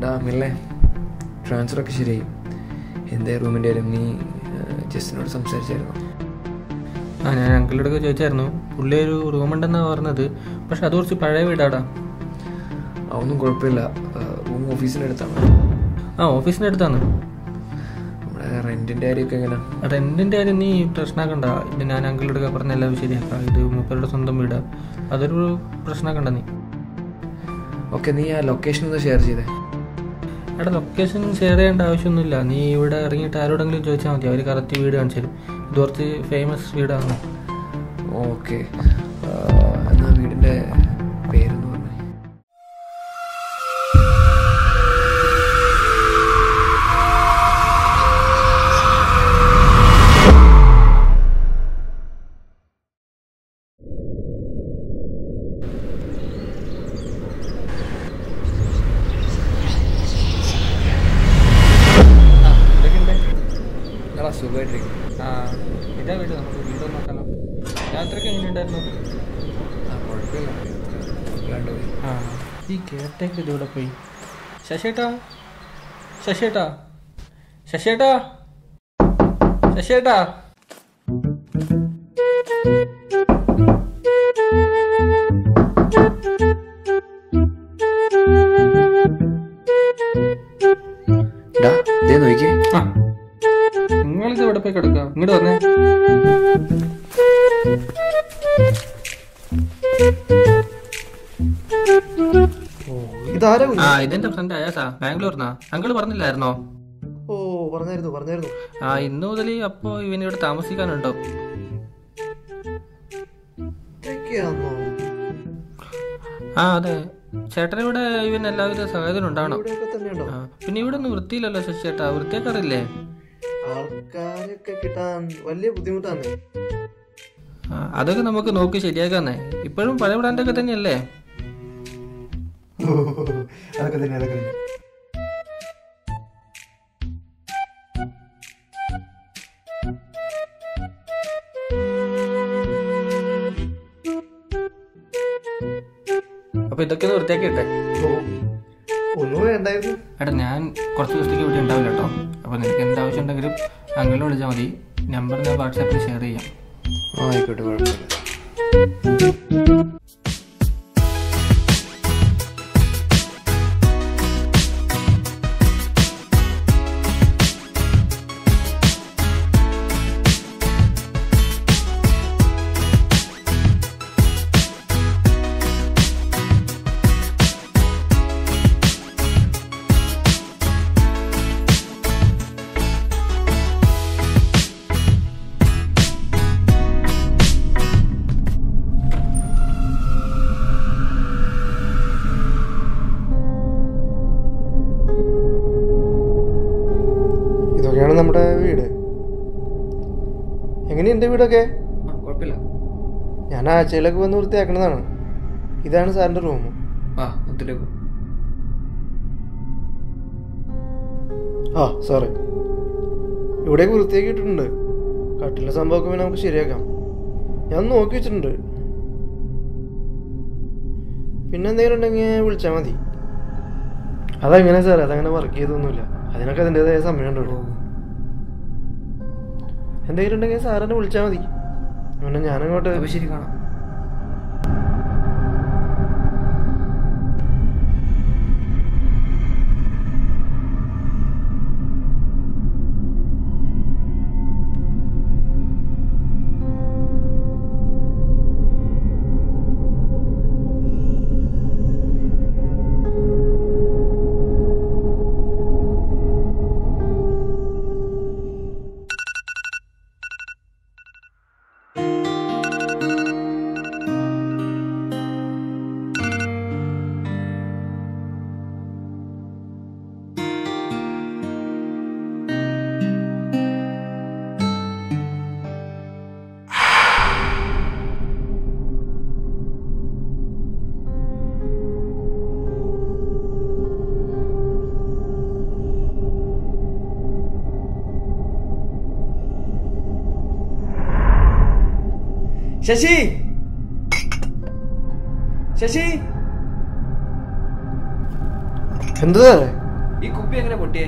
ഡാമില്ലേ ട്രാൻസ്ഫറൊക്കെ ശരിയായി. എന്തേ റൂമിൻ്റെ കാര്യം? നീ ജസ്റ്റിനോട് സംസാരിച്ചായിരുന്നു? ഞാൻ അങ്കിളിനോടൊക്കെ ചോദിച്ചായിരുന്നു. പുള്ളി ഒരു റൂമുണ്ടെന്നാണ് പറഞ്ഞത്. പക്ഷെ അത് കുറച്ച് പഴയ വീടാടാ. അതൊന്നും കുഴപ്പമില്ല. റൂം ഓഫീസിൻ്റെ അടുത്താണ്. ഓഫീസിൻ്റെ അടുത്താണ്. നമ്മുടെ റെൻറ്റിൻ്റെ കാര്യമൊക്കെ എങ്ങനെയാണ്? റെൻറ്റിൻ്റെ കാര്യം നീ പ്രശ്നമാക്കണ്ട. ഇത് ഞാൻ അങ്കിളിനോടൊക്കെ പറഞ്ഞ എല്ലാം ശരിയാക്കാം. ഇത് മൂപ്പരുടെ സ്വന്തം വീടാണ്. അതൊരു പ്രശ്നമാക്കണ്ട നീ. ഓക്കെ, നീ ആ ലൊക്കേഷൻ ഒന്ന് ഷെയർ ചെയ്തേ. ലൊക്കേഷൻ ഷെയർ ചെയ്യേണ്ട ആവശ്യമൊന്നുമില്ല. നീ ഇവിടെ ഇറങ്ങിയിട്ട് ആരോടെങ്കിലും ചോദിച്ചാൽ മതി. അവർ കറക്റ്റ് വീട് കാണിച്ചു തരും. ഇത് കുറച്ച് ഫേമസ് വീടാണ്. ഓക്കെ, എന്നാൽ വീടിൻ്റെ പേരെന്ന് പറഞ്ഞു? സുഖമായിട്ടിരിക്കും. ഇതാ വീട്. നമുക്ക് വീട് നോക്കാലോ. യാത്രയ്ക്ക് എങ്ങനെയുണ്ടായിരുന്നു? കുഴപ്പമില്ല. ഈ കേട്ടേക്ക് ഇതിവിടെ പോയി. ശശിയേട്ടാ, ശശിയേട്ടാ, ശശിയേട്ടാ, ശശിയേട്ടാ. നോക്കിയേ, നിങ്ങളിത് ഇവിടെ പോയി കിടക്കുക. ഇങ്ങോട്ട് വന്നേ. ഇതെന്റെ ഫ്രണ്ട് അയാസാ, ബാംഗ്ലൂർന്നാ. അങ്കിള് പറഞ്ഞില്ലായിരുന്നോ? പറഞ്ഞായിരുന്നു. ഇന്ന് മുതൽ അപ്പോ ഇവന് ഇവിടെ താമസിക്കാനുണ്ടോ? അതെ ചേട്ടൻ ഇവിടെ ഇവൻ എല്ലാവിധ സഹായത്തിനും ഉണ്ടാവണം. പിന്നെ ഇവിടെ ഒന്നും വൃത്തിയില്ലല്ലോ ശശിയേട്ടാ. വൃത്തിയൊക്കെ അറിയില്ലേ? ആൾക്കാരൊക്കെ കിട്ടാൻ വലിയ ബുദ്ധിമുട്ടാണ്. അതൊക്കെ നമുക്ക് നോക്കി ശരിയാക്കാന്നേ. ഇപ്പോഴും പഴയ ബ്രാൻഡൊക്കെ തന്നെയല്ലേ? അതൊക്കെ തന്നെ. അപ്പൊ ഇതൊക്കെ ഒന്ന് വൃത്തിയാക്കിയിട്ടെ. ഒന്നും വേണ്ടായിരുന്നു. എടാ, ഞാൻ കുറച്ച് ദിവസത്തേക്ക് ഇവിടെ ഉണ്ടാവില്ല കേട്ടോ. അപ്പൊ നിനക്ക് എന്താവശ്യം ഉണ്ടെങ്കിലും അങ്കിളിനെ വിളിച്ചാൽ മതി. നമ്പർ ഞാൻ വാട്സാപ്പിൽ ഷെയർ ചെയ്യാം. ആയിക്കോട്ടെ, കുഴപ്പമില്ല. ഇതൊക്കെയാണ് നമ്മുടെ വീട്. എങ്ങനെയുണ്ട് വീടൊക്കെ? കുഴപ്പമില്ല. ഞാൻ ആഴ്ചയിലൊക്കെ വന്ന് വൃത്തിയാക്കണതാണ്. ഇതാണ് സാറിൻ്റെ റൂം. സാറേ, ഇവിടേക്ക് വൃത്തിയാക്കിയിട്ടുണ്ട്. കട്ടിലെ സംഭവമൊക്കെ പിന്നെ നമുക്ക് ശരിയാക്കാം. ഞാൻ നോക്കി വെച്ചിട്ടുണ്ട്. പിന്നെ എന്തെങ്കിലും ഉണ്ടെങ്കിൽ വിളിച്ചാൽ മതി. അതെങ്ങനെ സാറേ? അതങ്ങനെ വർക്ക് ചെയ്തൊന്നുമില്ല. അതിനൊക്കെ അതിൻ്റെതായ സമയമുണ്ടോ? എന്തെങ്കിലും ഉണ്ടെങ്കിൽ സാറിനെ വിളിച്ചാൽ മതി. പിന്നെ ഞാനങ്ങോട്ട്. ശരി, കാണാം. ശശി, ശശി, എന്താ ഈ കുപ്പി എങ്ങനെ പൊട്ടിയേ?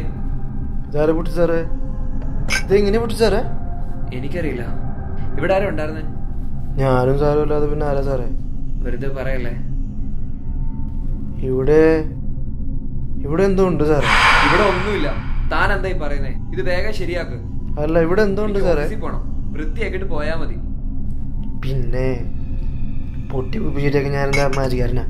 ഇതാരെ പൊട്ടി സാറേ? ഇത് എങ്ങനെ പൊട്ടി സാറേ? എനിക്കറിയില്ല. ഇവിടെ ആരും ഉണ്ടായിരുന്നേ? ഞാനും സാറും അല്ലാതെ പിന്നെ ആരാ സാറേ? വെറുതെ പറയല്ലേ. ഇവിടെ എന്തോ ഉണ്ട് സാറേ. ഇവിടെ ഒന്നുമില്ല. താൻ എന്തായി പറയുന്നേ? ഇത് വേഗം ശരിയാക്ക്. അല്ല, ഇവിടെ എന്തോ ഉണ്ട് സാറേ. പോണം, വൃത്തിയാക്കിട്ട് പോയാ മതി. പിന്നെ പൊട്ടി കുപ്പി ശരിയാക്കി ഞാനെന്താ മാജിക്കാരനാ?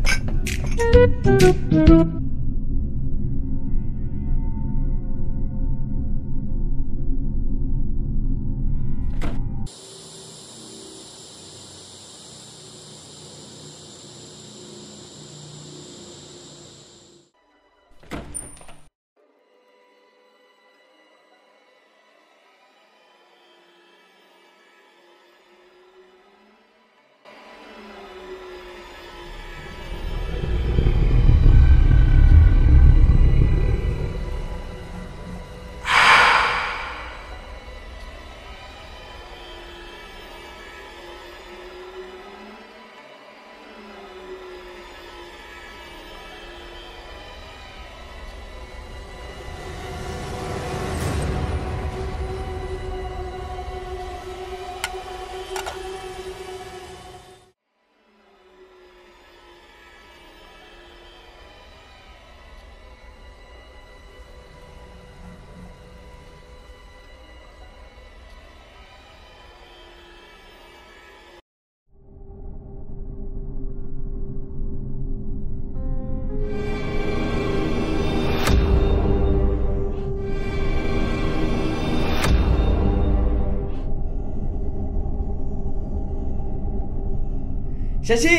ശശി,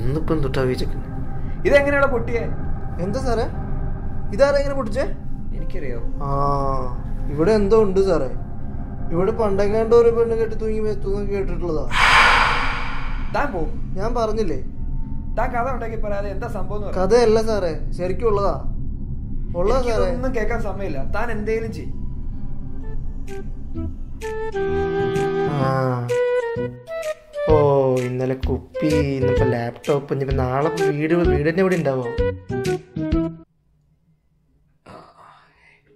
ഇന്നിപ്പം തൊട്ടാ വീച്ചക്ക്. ഇതെങ്ങനെയാണ് പൊട്ടിയേ? എന്താ സാറേ, ഇതാരാ ഇങ്ങനെ പൊട്ടിച്ചേ? എനിക്കറിയോ. ഇവിടെ എന്തോ ഉണ്ട് സാറേ. ഇവിടെ പണ്ടെങ്ങാണ്ട് ഒരു പെണ്ണ് കെട്ടി തൂങ്ങി കേട്ടിട്ടുള്ളതാ. താൻ പോ. ഞാൻ പറഞ്ഞില്ലേ, താൻ കഥ ഉണ്ടാക്കി പറയാതെ എന്താ സംഭവം? കഥയല്ല സാറേ, ശരിക്കും ഉള്ളതാ. സാറേ, ഒന്നും കേൾക്കാൻ സമയമില്ല. താൻ എന്തേലും ചെയ്യും. ഇന്നലെ കുപ്പി, ഇന്നിപ്പോ ലാപ്ടോപ്പ്, ഇനിയിപ്പോ നാളെ വീടിന്റെ ഇവിടെ ഉണ്ടാവോ?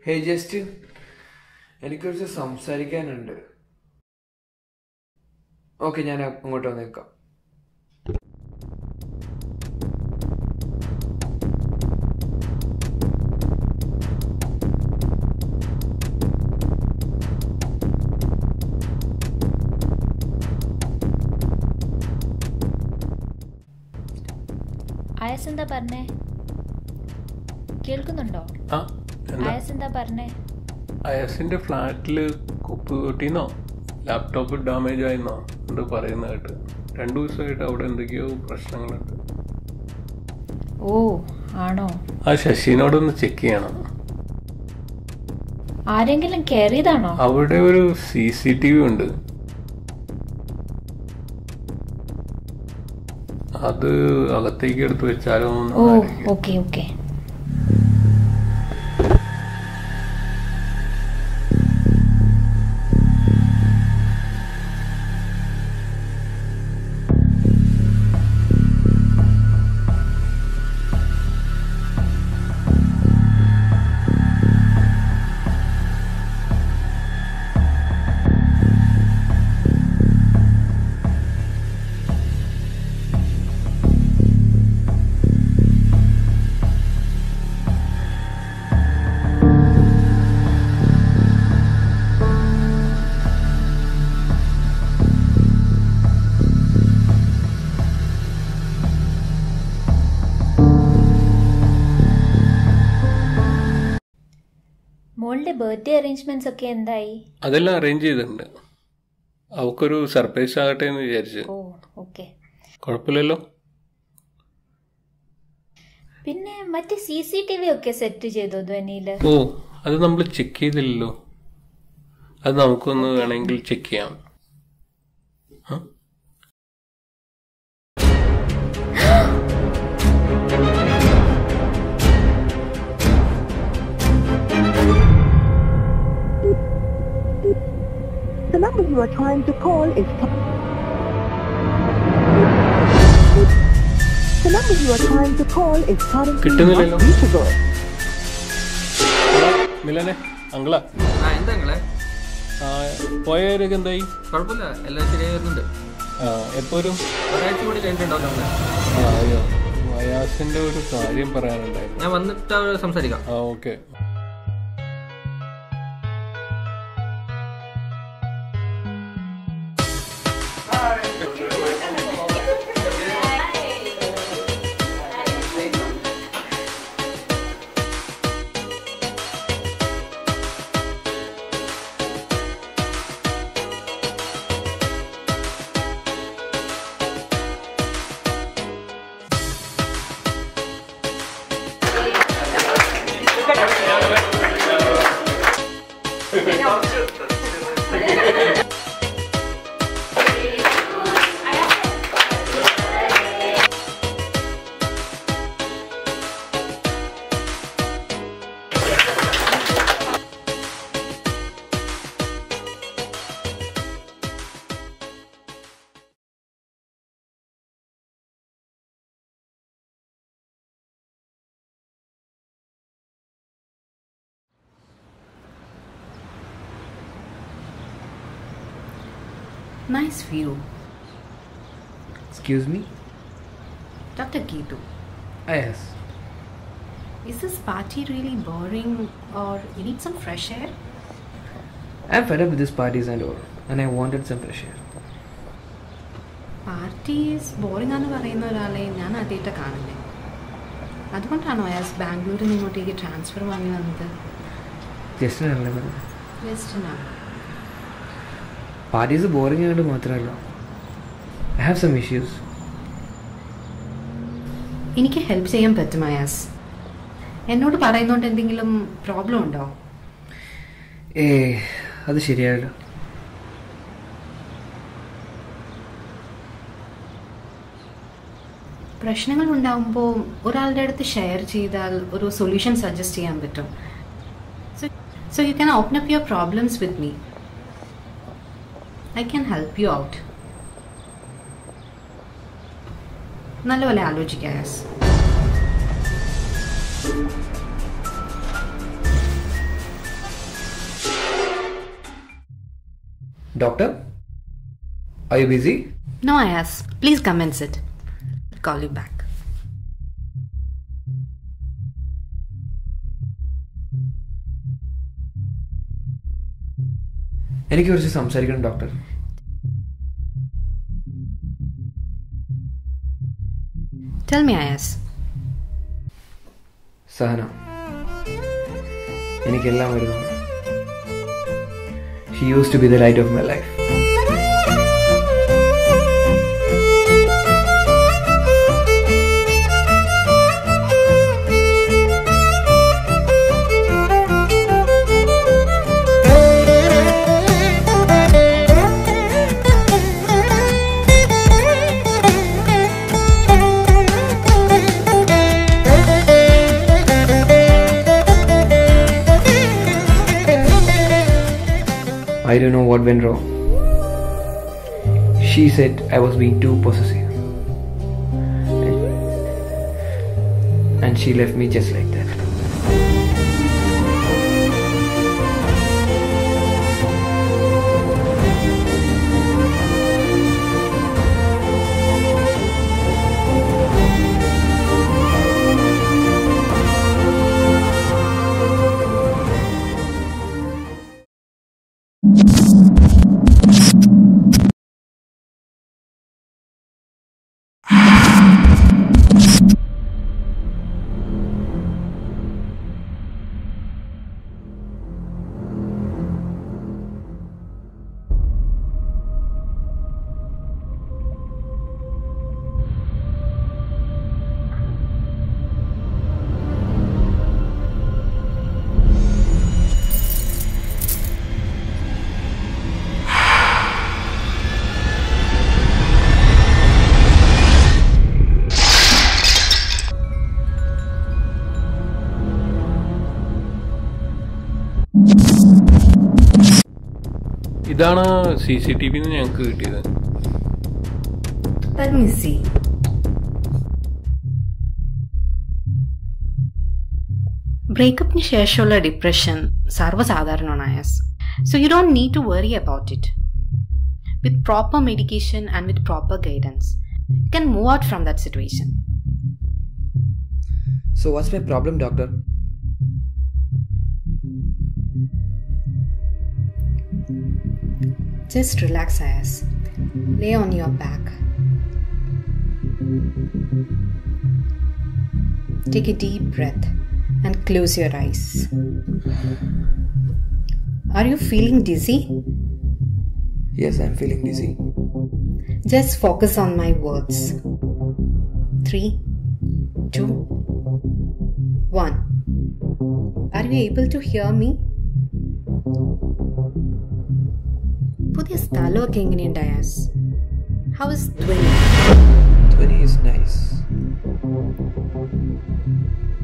ഹേ ജസ്റ്റ്, എനിക്കൊരു സംസാരിക്കാനുണ്ട്. ഓക്കെ, ഞാൻ അങ്ങോട്ട് വന്നേക്കാം. അയസ് എന്താ പറഞ്ഞേ? കേൾക്കുന്നുണ്ടോ? അയസ് എന്താ പറഞ്ഞേ? അയസിന്റെ ഫ്ലാറ്റില് കുപ്പ് പൊട്ടിന്നോ ലാപ്ടോപ്പ് ഡാമേജ് ആയിരുന്നോ എന്ന് പറയുന്ന കേട്ട്. 2 ദിവസമായിട്ട് അവിടെ എന്തൊക്കെയോ പ്രശ്നങ്ങളുണ്ട്. ഓ ആണോ? ആ ശശിനോടൊന്ന് ചെക്ക് ചെയ്യണം. ആരെങ്കിലും കയറിയതാണോ? അവിടെ ഒരു CCTV ഉണ്ട്. അത് അകത്തേക്ക് എടുത്ത് വെച്ചാലോ? ഓ ഓക്കെ ഓക്കെ. മോളുടെ ബർത്ത്ഡേ അറേഞ്ച്മെന്റ്സ് ഒക്കെ എന്തായി? അതെല്ലാം അറേഞ്ച് ചെയ്തിട്ടുണ്ട്. അവക്കൊരു സർപ്രൈസ് ആകട്ടെ എന്ന് വിചാരിച്ചു. ഓ ഓക്കെ, കുഴപ്പമില്ലല്ലോ. പിന്നെ മറ്റേ CCTV ഒക്കെ സെറ്റ് ചെയ്തോ ധ്വനിയില്? ഓ, അത് നമ്മൾ ചെക്ക് ചെയ്തില്ലല്ലോ. അത് നമുക്കൊന്ന് വേണമെങ്കിൽ ചെക്ക് ചെയ്യാം. The number you are trying to call is... The number person you are trying to call is currently കിട്ടുന്നില്ലല്ലോ. not reachable. മിലനെ അങ്കളാ എന്താ നിങ്ങളെ പോയവരൊക്കെ എന്തായി? കുഴപ്പമില്ല, എല്ലാം ശരിയായി വരുന്നുണ്ട്. എപ്പോ വരും? ഒരാഴ്ച കൂടി കഴിഞ്ഞിട്ടുണ്ടാവില്ല. അയ്യോ, വയാസിന്റെ ഒരു കാര്യം പറയാനുണ്ടായിരുന്നു. ഞാൻ വന്നിട്ട് സംസാരിക്കാം. Okay. Nice view. Excuse me? Dr. Geetu, Yes. is this party really boring or you need some fresh air? I'm fed up with these parties and all, and I wanted some fresh air. Parties boring ആണെന്ന് പറയുന്ന ഒരാളെ ഞാൻ ആദ്യമായിട്ട് കാണുന്നത്. അതുകൊണ്ടാണോ അയാസ് ബാംഗ്ലൂരിൽ നിന്ന് ഇങ്ങോട്ടേക്ക് ട്രാൻസ്ഫർ വാങ്ങി വന്നത്? Just an വെസ്റ്റിനാണ്. parties boring ആയിട്ട് മാത്രമല്ല. I have some issues. എനിക്ക് ഹെൽപ്പ് ചെയ്യാൻ പറ്റും അയാസ്. എന്നോട് പറയുന്നോണ്ട് എന്തെങ്കിലും പ്രോബ്ലം ഉണ്ടോ? അത് ശരിയാവില്ല. പ്രശ്നങ്ങൾ ഉണ്ടാകുമ്പോൾ ഒരാളുടെ അടുത്ത് ഷെയർ ചെയ്താൽ ഒരു സൊല്യൂഷൻ സജസ്റ്റ് ചെയ്യാൻ പറ്റും. So you can open up your problems with me. I can help you out. നല്ലപോലെ ആലോചിക്കാം യാസ്. Doctor, are you busy? No, Ayas. Please come and sit. I'll call you back. എനിക്ക് കുറച്ച് സംസാരിക്കണം doctor. Tell me, Ayas. സഹന, എനിക്കെല്ലാം വരുന്നു. She used to be the light of my life. I don't know what went wrong. She said I was being too possessive. And she left me just like that. ഇതാണ് CCTV ഞങ്ങൾക്ക് കിട്ടിയത്. Let me see. ബ്രേക്കപ്പിന് ശേഷമുള്ള depression സർവ്വസാധാരണമാണ് Ayaz. So you don't need to worry about it. With proper medication and with proper guidance you can move out from that situation. So what's my problem, doctor? Just relax, Ayaz. Lay on your back. Take a deep breath and close your eyes. Are you feeling dizzy? Yes, I'm feeling dizzy. Just focus on my words. 3, 2, 1. Are you able to hear me? പുതിയ സ്ഥലമൊക്കെ എങ്ങനെയുണ്ട് ആയാസ്? How is Dhwani? Dhwani is nice.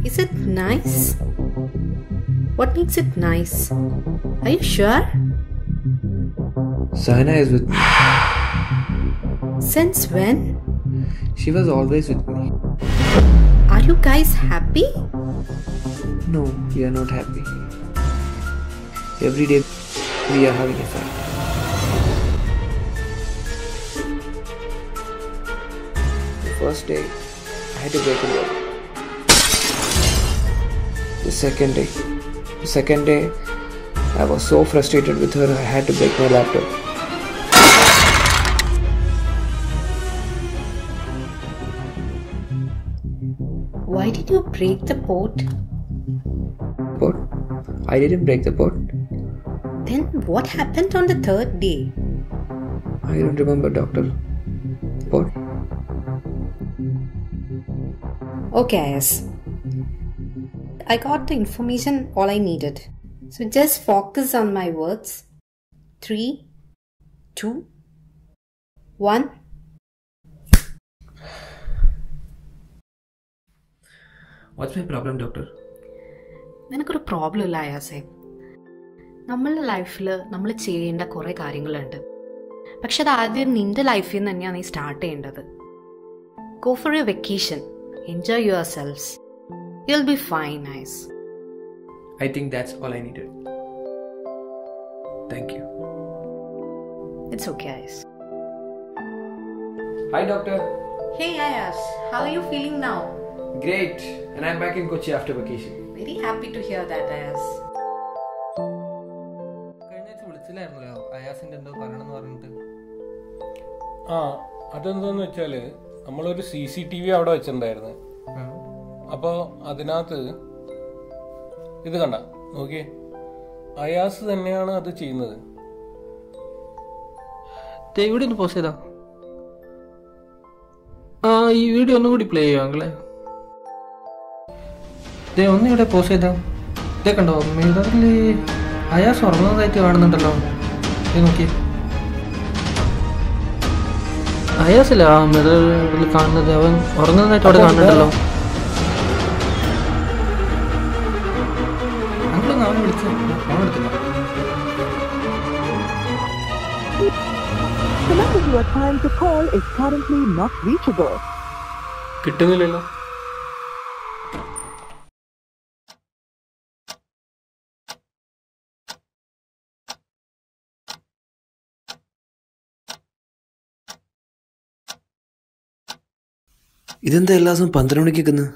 Is it nice? What makes it nice? Are you sure? Sahana is with me. Since when? She was always with me. Are you guys happy? No, we are not happy. Every day we are having a fight. The first day I had to break a bottle. The second day I was so frustrated with her I had to break my laptop. Why did you break the pot? Pot? I didn't break the pot. Then what happened on the third day? I don't remember, doctor. Pot? Okay, yes. I got the information all I needed. So just focus on my words. 3, 2, 1. What's my problem, doctor? നിനക്കൊരു problem ഇല്ല ആയാസേ. നമ്മളുടെ ലൈഫിൽ നമ്മൾ ചെയ്യേണ്ട കുറേ കാര്യങ്ങളുണ്ട്. പക്ഷെ അത് ആദ്യം നിന്റെ ലൈഫിൽ നിന്ന് തന്നെയാണ് നീ സ്റ്റാർട്ട് ചെയ്യേണ്ടത്. Go for a vacation. Enjoy your selfs. You'll be fine Ayaz. I think that's all I needed. Thank you. It's okay, Ayas. Hi, doctor. Hey, Ayas. How are you feeling now? Great. And I'm back in Kochi after vacation. Very happy to hear that, Ayas. കഴിഞ്ഞ ആഴ്ച വിളിച്ചില്ലായിരുന്നല്ലോ അയാസിന്റെ എന്തോ പറയണമെന്ന് പറഞ്ഞിട്ട്. ആ അതെന്താന്ന് വെച്ചാല് നമ്മളൊരു CCTV അവിടെ വെച്ചിട്ടുണ്ടായിരുന്നു. അപ്പോൾ അതിനകത്ത് ഇത് കണ്ട നോക്കിയേ, അയാസ് തന്നെയാണ് അത് ചെയ്യുന്നത്. ഇവിടെ ഒന്ന് പോസ് ചെയ്താ ഈ വീഡിയോ ഒന്നും കൂടി പ്ലേ ചെയ്യാം അങ്ങളെ. ഒന്നിവിടെ പോസ് ചെയ്താ ഇതേ കണ്ടോ, മിററില് അയാസ് ഉറങ്ങുന്നതായിട്ട് കാണുന്നുണ്ടല്ലോ. നോക്കിയേ, അയാസില്ല ആ മിററിൽ കാണുന്നത്, അവൻ ഉറങ്ങുന്നതായിട്ട് അവിടെ കാണുന്നുണ്ടല്ലോ. അവൻ വിളിച്ചു, ഫോൺ എടുത്തില്ല. The number you are trying to call is currently not reachable. കിട്ടുന്നില്ലല്ലോ. ഇതെന്താ എല്ലാ ദിവസവും 12 മണിക്ക് വെക്കുന്നത്?